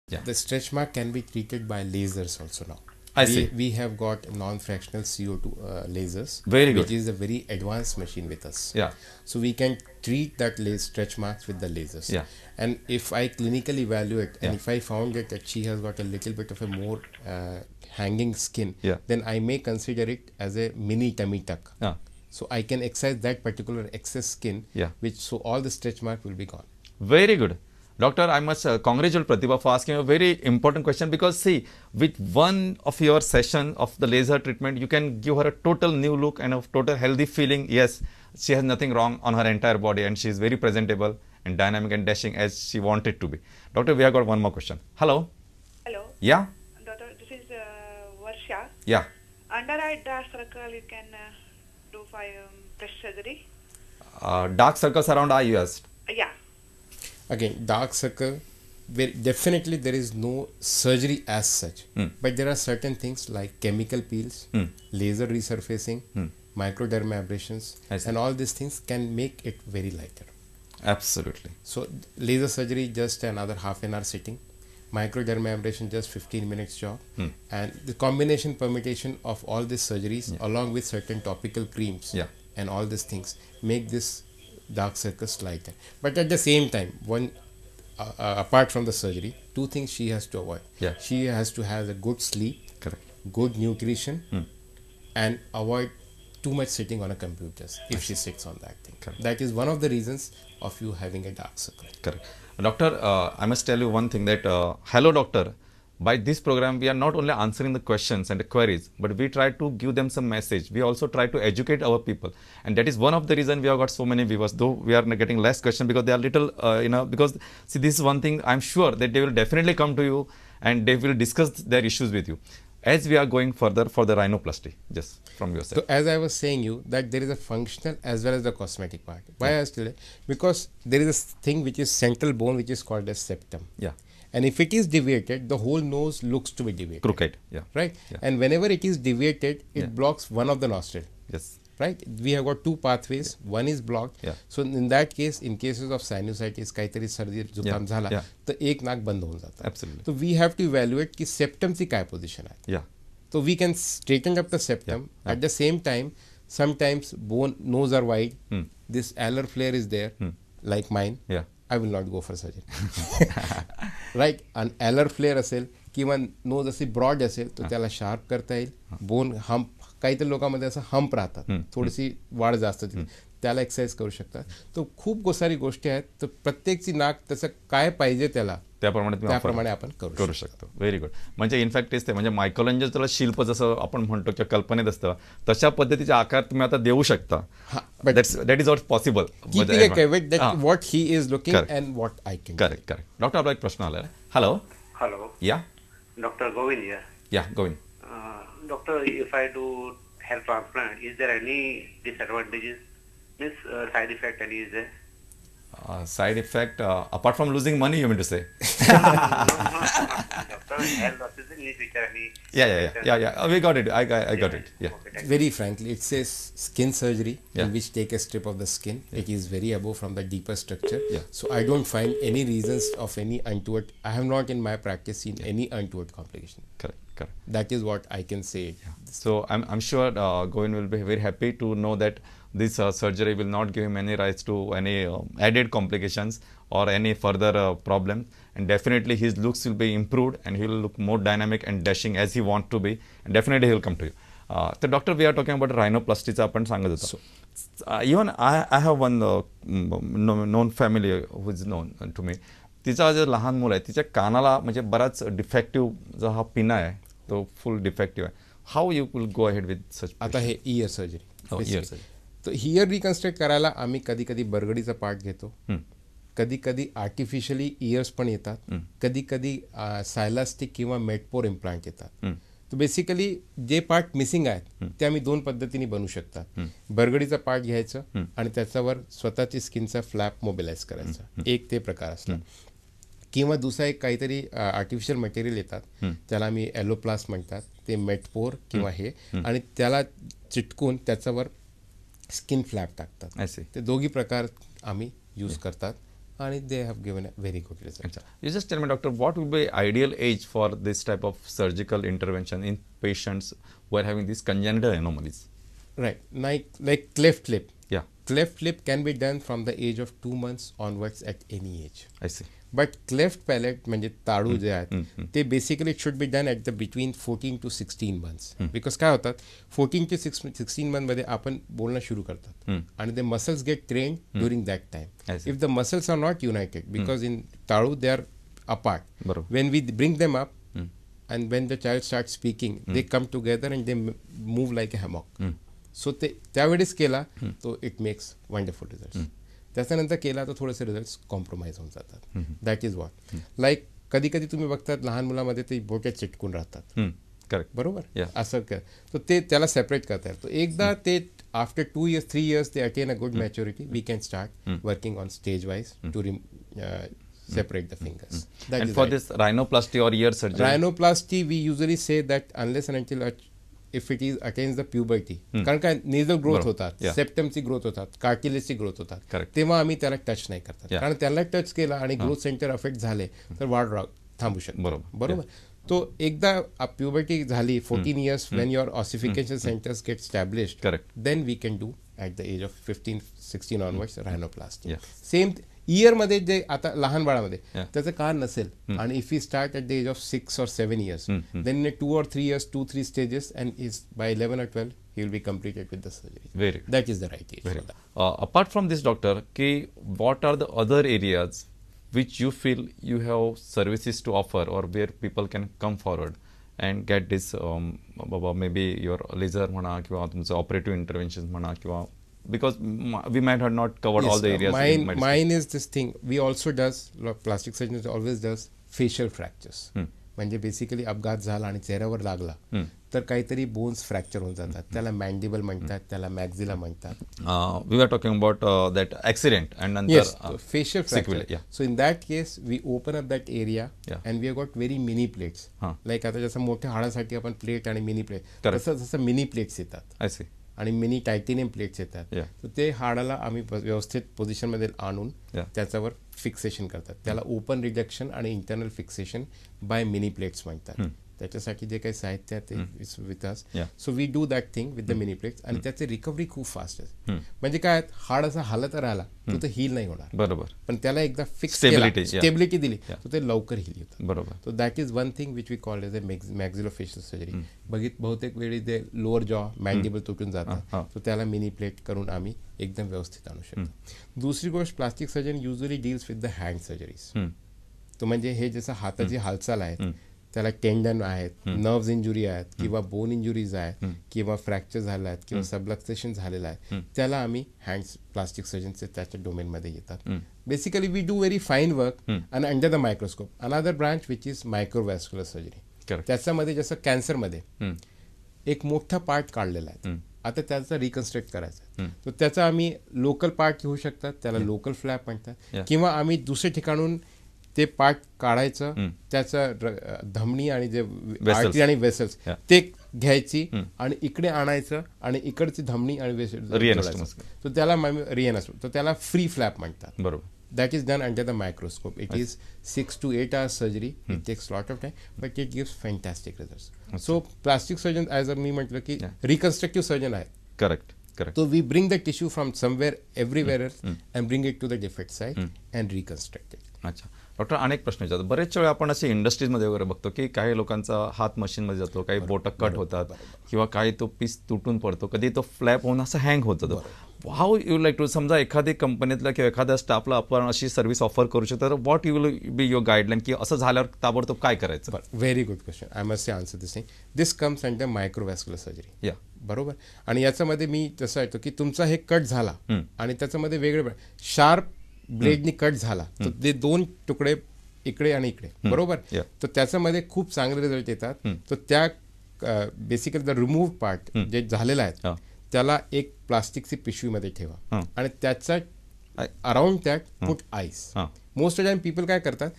Yeah. The stretch mark can be treated by lasers also now. I see. We have got non-fractional CO2 lasers, Very which good. is a very advanced machine with us. Yeah. So we can treat that stretch marks with the lasers. Yeah. And if I clinically evaluate, and Yeah. if I found that she has got a little bit of a more hanging skin, Yeah. then I may consider it as a mini tummy tuck. Yeah. So I can excise that particular excess skin, Yeah. which so all the stretch mark will be gone. Very good. Doctor, I must congratulate Pratibha for asking a very important question, because see, with one of your session of the laser treatment, you can give her a total new look and a total healthy feeling. Yes, she has nothing wrong on her entire body and she is very presentable and dynamic and dashing as she wanted to be. Doctor, we have got one more question. Hello. Hello. Yeah. Doctor, this is Varsha. Yeah. Under eye dark circle, you can do for breast surgery. Dark circles around eye, you asked. Yeah. Again, dark circle, definitely there is no surgery as such, but there are certain things like chemical peels, laser resurfacing, microdermabrasions, and all these things can make it very lighter. Absolutely. So laser surgery just another half an hour sitting, microdermabrasion just 15 minutes job, and the combination permutation of all these surgeries along with certain topical creams and all these things make this dark circles lighter. But at the same time, one apart from the surgery, two things she has to avoid. She has to have a good sleep, good nutrition, and avoid too much sitting on a computer if she sits on that thing. That is one of the reasons of you having a dark circle. Correct. Doctor, I must tell you one thing that, hello doctor, by this program we are not only answering the questions and the queries, but we try to give them some message. We also try to educate our people, and that is one of the reason we have got so many viewers, though we are getting less questions because they are little, because see, this is one thing I am sure that they will definitely come to you and they will discuss their issues with you as we are going further for the rhinoplasty. Just from your side. So as I was saying you that there is a functional as well as the cosmetic part. Why I tell you? Because there is a thing which is central bone which is called as septum. Yeah. And if it is deviated, the whole nose looks to be deviated. Crooked. Yeah. Right. Yeah. And whenever it is deviated, it blocks one of the nostril. Yes. Right. We have got two pathways. One is blocked. So in that case, in cases of sinusitis, काहीतरी सर्दी जुकाम झाला, तर एक नाक बंद होऊन जातं. Absolutely. So we have to evaluate की septum ची काय position आहे. Yeah. So we can straighten up the septum. At the same time, sometimes bone nose are wide. This alar flare is there, like mine. Yeah. I will not go for surgery. Right? An alar flare असेल किंवा knows असे broad असेल तर त्याला sharp करता येईल. Bone hump, काहीतरी लोकांमध्ये असं हम्प राहतात, थोडीशी वाढ जास्त त्याला एक्सरसाइज करू शकतात. तर खूप सारी गोष्टी आहेत. तर प्रत्येकची नाक तसं काय पाहिजे त्याला त्याप्रमाणे आपण करू शकतो. Very good. म्हणजे इनफॅक्ट तेच ते म्हणजे मायकलंजेलोला शिल्प जसं आपण म्हणतो किंवा कल्पनेत असतं तशा पद्धतीचे आकार तुम्ही आता देऊ शकता. That is not possible. What he is looking and what I can. Correct. Doctor, आपला एक प्रश्न आला. हॅलो. या. Dr. Govind here. Yeah, Govind. Doctor, if I do hair transplant, is there any disadvantages? Means side effect any is there? Side effect apart from losing money, you mean to say? Doctor, hair losses in future any? Yeah. We got it. I got it. Yeah. Okay, very frankly, it says skin surgery in which take a strip of the skin. It is very above from the deeper structure. So I don't find any reasons of any untoward. I have not in my practice seen any untoward complication. Correct. That is what I can say. So I'm sure Govind will be very happy to know that this surgery will not give him any rise to any added complications or any further problem, and definitely his looks will be improved and he will look more dynamic and dashing as he want to be, and definitely he will come to you. So doctor, we are talking about rhinoplasty चा आपण सांगत होतो. Even I have one known family who is known to me. तिचा जो लहान मुलं आहे तिच्या कानाला म्हणजे बराच डिफेक्टिव्ह जो हा पिना आहे तो फुल डिफेक्टिव्ह आहे. How you will go ahead with such? आता हे इयर सर्जरी. तर हियर रिकन्स्ट्रक्ट करायला आम्ही कधी कधी बरगडीचा पार्ट घेतो, कधी कधी आर्टिफिशियली इयर्स पण येतात, कधी कधी सायलास्टिक किंवा मेटपोर इम्प्लांट येतात. तर बेसिकली जे पार्ट मिसिंग आहेत ते आम्ही दोन पद्धतीने बनवू शकतात. बरगडीचा पार्ट घ्यायचं आणि त्याच्यावर स्वतःची स्किनचा फ्लॅप मोबिलाइज करायचा, एक ते प्रकार असला. किंवा दुसरा एक काहीतरी आर्टिफिशियल मटेरियल येतात, त्याला आम्ही एलोप्लास्ट म्हणतात, ते मेटपोर किंवा हे, आणि त्याला चिटकून त्याच्यावर स्किन फ्लॅप टाकतात. ते दोघी प्रकार आम्ही यूज करतात. आणि they have given a very good result. You just tell me, doctor, what would be ideal age for this type of surgical intervention in patients who are having these congenital anomalies? Right, like cleft lip. Yeah, Cleft lip can be done from the age of 2 months onwards at any age. I see. But cleft palate म्हणजे ताळू जे आहेत ते basically it should be done at the between 14 to 16 months. Because काय होतात 14 to 16 मंथमध्ये आपण बोलणं सुरू करतात आणि ते muscles get trained during that I time. see. If the muscles are not united because in ताळू दे आर अपार्ट. बरोबर. When we bring them up and when the child starts speaking they come together and they move like a hammock. So ते त्यावेळेस केला तो it makes wonderful result. त्याच्यानंतर केला तर थोडेसे रिझल्ट कॉम्प्रोमाइज होऊन जातात. दॅट इज वॉट लाईक कधी कधी तुम्ही बघतात लहान मुलामध्ये ते बोटे चिटकून राहतात. करेक्ट. बरोबर. असं तर ते त्याला सेपरेट करता येतो. एकदा ते after 2 years 3 years they attain a good maturity we can start working on stage wise to separate the fingers. That And is for right. this rhinoplasty or ear surgery? Rhinoplasty we usually say that unless and until if it is attains the puberty, कारण काय nasal growth होतात, सेप्टमची growth होतात, कार्टिलेजची growth होतात, तेव्हा आम्ही त्याला touch नाही करतात. कारण त्याला टच केला आणि ग्रोथ सेंटर अफेक्ट झाले तर वाढ थांबू शकतो. बरोबर. तो एकदा प्युबर्टी झाली 14 years when your ossification centers get established, then we can do at the age of 15-16 onwards rhinoplasty. Same इयरमध्ये जे आता लहान बाळामध्ये त्याचं का नसेल आणि if you start at the age of 6 or 7 years then in 2 or 3 years 2-3 stages and is by 11 or 12 he will be completed with the surgery. Very good. That is the right age for that. Apart from this, doctor, what are the other areas which you feel you have services to offer or where people can come forward and get this maybe your laser म्हणा किंवा तुमचं operative intervention म्हणा किंवा because we might have not covered all the areas. Mine is this thing. We also does, plastic surgeons always does facial fractures. म्हणजे basically अपघात झाला आणि चेहऱ्यावर लागला तर काहीतरी बोन्स फ्रॅक्चर होऊन जातात. त्याला मॅन्डिबल म्हणतात, त्याला मॅक्झिला म्हणतात. We were talking about that accident and then facial fracture. So in that case we open up that area and we have got very mini plates. Like आता जसं मोठ्या हाडासाठी आपण प्लेट आणि मिनी प्लेट तसं मिनी प्लेट्स येतात. I see. आणि mini titanium plates येतात. तर ते हाडाला आम्ही व्यवस्थित पोझिशनमध्ये आणून त्याच्यावर फिक्सेशन करतात. त्याला ओपन रिडक्शन आणि internal fixation by mini plates म्हणतात. त्याच्यासाठी जे काही साहित्य आहे ते is with us. So we do that thing with the mini plates आणि त्याची रिकव्हरी खूप फास्ट आहे. म्हणजे काय हाड असं हालत राहिला तो हील नाही होणार. बरोबर. पण त्याला एकदा फिक्स स्टेबिलिटी दिली तर ते लवकर हील होतं. बरोबर. So that is one thing which we call as a maxillofacial surgery. बहुतेक वेळी ते लोअर जॉ मॅन्डिबल तुटून जातात तर त्याला मिनी प्लेट करून आम्ही एकदम व्यवस्थित आणू शकतो. दुसरी गोष्ट plastic surgeon usually deals with the hand surgeries. तो म्हणजे हे जसं हाताची हालचाल आहे त्याला टेंडन आहेत, नर्व्स इंजुरी आहेत किंवा बोन इंजुरीज आहेत किंवा फ्रॅक्चर झाला आहेत किंवा सबलक्सेशन झालेलं आहे त्याला आम्ही हँड्स प्लास्टिक सर्जनचे त्याच्या डोमेनमध्ये येतात. Basically we do very fine work आणि under the microscope. Another branch which is microvascular surgery. त्याच्यामध्ये जसं कॅन्सरमध्ये एक मोठा पार्ट काढलेला आहे. आता त्याचा रिकन्स्ट्रक्ट करायचा तर त्याचा आम्ही लोकल पार्ट घेऊ शकतात, त्याला लोकल फ्लॅप म्हणतात, किंवा आम्ही दुसऱ्या ठिकाणून ते पार्ट काढायचं, त्याचं धमनी आणि जे आर्टरी आणि वेसल्स ते घ्यायची आणि इकडे आणायचं आणि इकडची धमनी आणि वेसल्स तर त्याला रिएनस तर त्याला फ्री फ्लॅप म्हणतात. बरोबर. That is done under the microscope. It is 6 to 8 hours surgery. It takes a lot of time, but it gives fantastic results. So plastic surgeon, as मी म्हटलं की reconstructive surgeon आहे. Correct. So we bring the tissue from somewhere, everywhere else, and bring it to the defect site and reconstruct it. अच्छा. Doctor अनेक प्रश्न विचारतात. बरेच वेळा आपण असे इंडस्ट्रीजमध्ये वगैरे बघतो की काही लोकांचा हात मशीनमध्ये जातो, काही बोटं कट होतात किंवा काही तो पीस तुटून पडतो, कधी तो फ्लॅप होऊन असं हँग होत जातो. हाऊ यू लाईक टू समजा एखादी कंपनीतला किंवा एखाद्या स्टाफला आपण अशी सर्व्हिस ऑफर करू शकतो तर what you will be your guideline की असं झाल्यावर ताबडतोब काय करायचं? Very good question. I must say answer this thing. This comes under microvascular surgery. या बरोबर. आणि याच्यामध्ये मी तसं येतो की तुमचा हे कट झाला आणि त्याच्यामध्ये वेगळे शार्प ब्लेडनी कट झाला तर ते 2 तुकडे इकडे आणि इकडे. बरोबर. तर त्याच्यामध्ये खूप चांगले रिझल्ट येतात. तर त्या बेसिकली द रिमूव्ह पार्ट जे झालेला आहे त्याला एक प्लास्टिकची पिशवीमध्ये ठेवा आणि त्याचा around that put ice. Most of time people काय करतात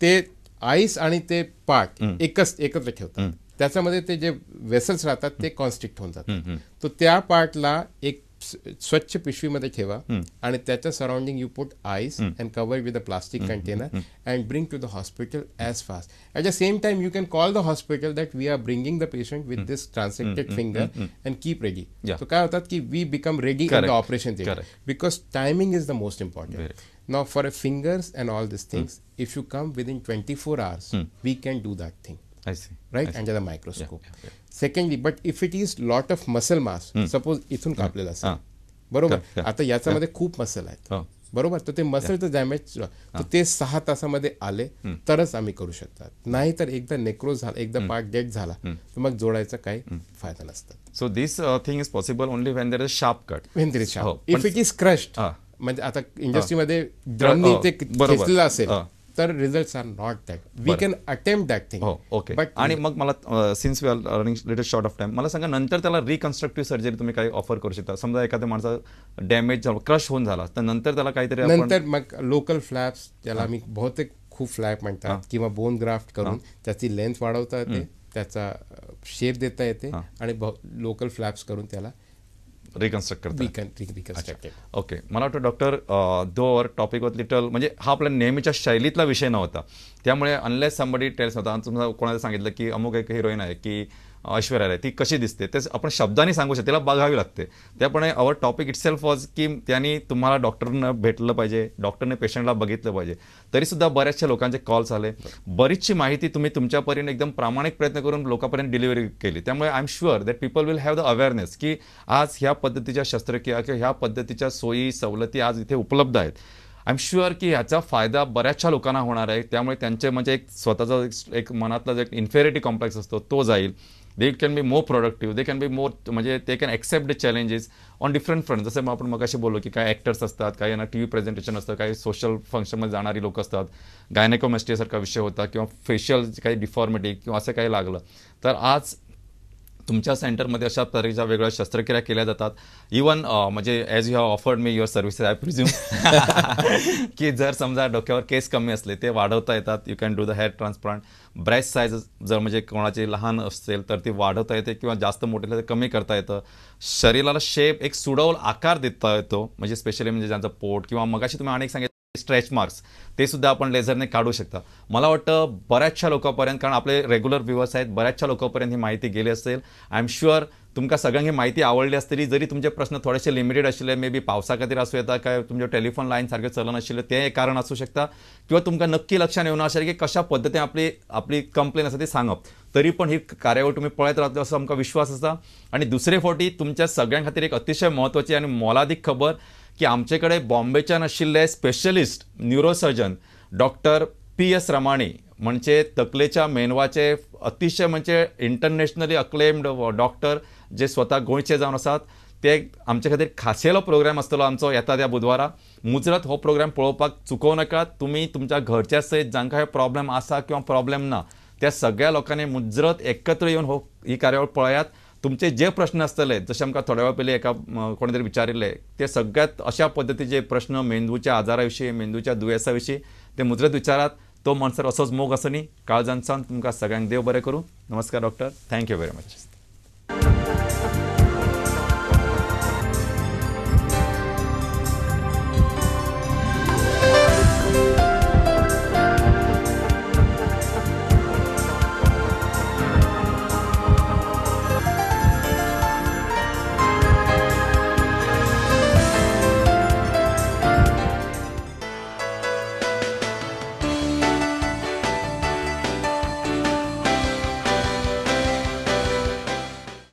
ते आईस आणि ते पार्ट एकत्र ठेवतात. त्याच्यामध्ये ते जे वेसल्स राहतात ते कॉन्स्ट्रिक्ट होऊन जातात. तर त्या पार्टला एक स्वच्छ पिशवीमध्ये ठेवा आणि त्याच्या surrounding you put ice and cover with a plastic container and bring to the hospital as fast. At the same time you can call the hospital that we are bringing the patient with this transected finger and keep ready. तो काय होतात की we become ready in the operation theatre because timing is the most important. Now for a fingers and all these things, if you come within 24 hours, we can do that thing. I see. Right? Under the microscope. Secondly, but if it is lot of muscle mass, suppose इथून कापलेलं असेल, बरोबर, आता याच्यामध्ये खूप muscle आहेत, बरोबर, तर ते मसलचं डॅमेज तर ते 6 तासामध्ये आले तरच आम्ही करू शकतात. नाही तर एकदा नेक्रोज झाला, एकदा पार्ट डेड झाला तर मग जोडायचा काही फायदा नसतात. So this thing is possible only when there is sharp cut. When there is sharp. If it is crushed, म्हणजे आता इंडस्ट्रीमध्ये ड्रमनी ते खेचलेलं असेल तर results are not that. We can attempt that thing. Okay. आणि मग मला since we are running little short of time, मला सांगा नंतर त्याला रिकन्स्ट्रक्टिव्ह सर्जरी तुम्ही काही ऑफर करू शकता? समजा एखाद्या माणसाचा डॅमेज झाला, क्रश होऊन झाला, तर नंतर त्याला काहीतरी नंतर मग लोकल फ्लॅप्स, त्याला आम्ही बहुतेक खूप फ्लॅप म्हणतात, किंवा बोन ग्राफ्ट करून त्याची लेंथ वाढवता येते, त्याचा शेप देता येते आणि लोकल फ्लॅप्स करून त्याला रिकन्स्ट्रक्ट करता. ओके. मला वाटतं doctor though topic was little, म्हणजे हा आपल्या नेहमीच्या शैलीतला विषय नव्हता, त्यामुळे अनलेस समबडी टेल्स होता, तुम्हाला कोणाला सांगितलं की अमुक एक हिरोईन आहे की ऐश्वर्या राय, ती कशी दिसते ते आपण शब्दांनी सांगू शकतो, त्याला बघावी लागते. त्यामुळे अवर टॉपिक इटसेल्फ वॉज की त्यांनी तुम्हाला डॉक्टरनं भेटलं पाहिजे, डॉक्टरने पेशंटला बघितलं पाहिजे. तरीसुद्धा बऱ्याचशा लोकांचे कॉल्स आले, बरीचशी माहिती तुम्ही तुमच्यापर्यंत एकदम प्रामाणिक प्रयत्न करून लोकांपर्यंत डिलिव्हरी केली. त्यामुळे I am sure that people will have the awareness की आज ह्या पद्धतीच्या शस्त्रक्रिया किंवा ह्या पद्धतीच्या सोयी सवलती आज इथे उपलब्ध आहेत. आय एम शुअर की ह्याचा फायदा बऱ्याचशा लोकांना होणार आहे. त्यामुळे त्यांचे म्हणजे एक स्वतःचा एक मनातला जो एक इन्फेरिटी कॉम्प्लेक्स असतो तो जाईल. They can be more productive, they can be more, म्हणजे ते can accept the challenges on different front. जसं मग आपण मगाशी बोललो की काही ॲक्टर्स असतात, काही यांना टी व्ही प्रेझेंटेशन असतं, काही सोशल फंक्शनमध्ये जाणारी लोक असतात, गायनेकोमॅस्टियासारखा विषय होता किंवा फेशियल काही डिफॉर्मिटी किंवा असं काही लागलं तर आज तुमच्या सेंटरमध्ये अशा तऱ्हेच्या वेगळ्या शस्त्रक्रिया केल्या जातात. इवन म्हणजे as you have offered me your services, I presume की जर समजा डोक्यावर केस कमी असले ते वाढवता येतात. You can do the hair transplant. Breast size जर म्हणजे कोणाची लहान असेल तर ती वाढवता येते किंवा जास्त मोठे तर कमी करता येतं. शरीराला शेप एक सुडौल आकार देता येतो, म्हणजे स्पेशली म्हणजे ज्यांचं पोट किंवा मगाशी तुम्ही अनेक सांगितलं स्ट्रेच मार्क्स ते सुद्धा आपण लेझरने काढू शकता. मला वाटतं बऱ्याचशा लोकांपर्यंत, कारण आपले रेग्युलर व्ह्युअर्स आहेत, बऱ्याचशा लोकांपर्यंत ही माहिती गेली असेल. आय एम शुअर तुमका सगळ्यांक ही माहिती आवडली असतली. जरी तुमचे प्रश्न थोडेसे लिमिटेड आशिल्ले, मे बी पावसा खातीर आसूं येता, काय तुमचे टेलिफोन लाईन सारखे चलनाशिल्ले ते एक कारण असू शकता, किंवा तुमकां नक्की लक्षात येवना आशिल्लें की कशा पद्दतीन आपली कंप्लेन आसा ती सांगप. तरी पण ही कार्यावळ तुम्ही पळयत रावतले असो आमकां विश्वास आसा. आणि दुसरे फावटी तुमच्या सगळ्यां खातीर एक अतिशय महत्वाची आणि मोलादीक खबर की आमचेकडे बॉम्बेच्यान आशिल्ले specialist neurosurgeon doctor PS Ramani, म्हणजे तकलेच्या मेंदवाचे अतिशय म्हणजे इंटरनॅशनली अक्लेम्ड डॉक्टर जे स्वतः गोंयचे जावन आसात, ते आमचे खातीर खाशेलो प्रोग्राम आसतलो आमचो येता त्या बुधवारा. मुजरत हो प्रोग्राम पळोवपाक चुकोव नाकात. तुमी तुमच्या घरच्या सयत जांकां हे प्रॉब्लेम आसा किंवा प्रॉब्लेम ना त्या सगळ्या लोकांनी मुजरत एकत्र येवन ही कार्यावळ पळयात. तुमचे जे प्रश्न असतले, जसे आमकां थोड्या वेळ पयलीं एका कोणी तरी विचारिल्ले, ते सगळ्यात अशा पद्दतीचे प्रश्न मेंदूच्या आजारा मेंदूच्या दुयेसा विशीं ते मुजरत विचारात. तो म्हणसर असोच मोग आसनी. काळजांसान तुमकां सगळ्यांक देव बरें करूं. नमस्कार डॉक्टर. Thank you very much.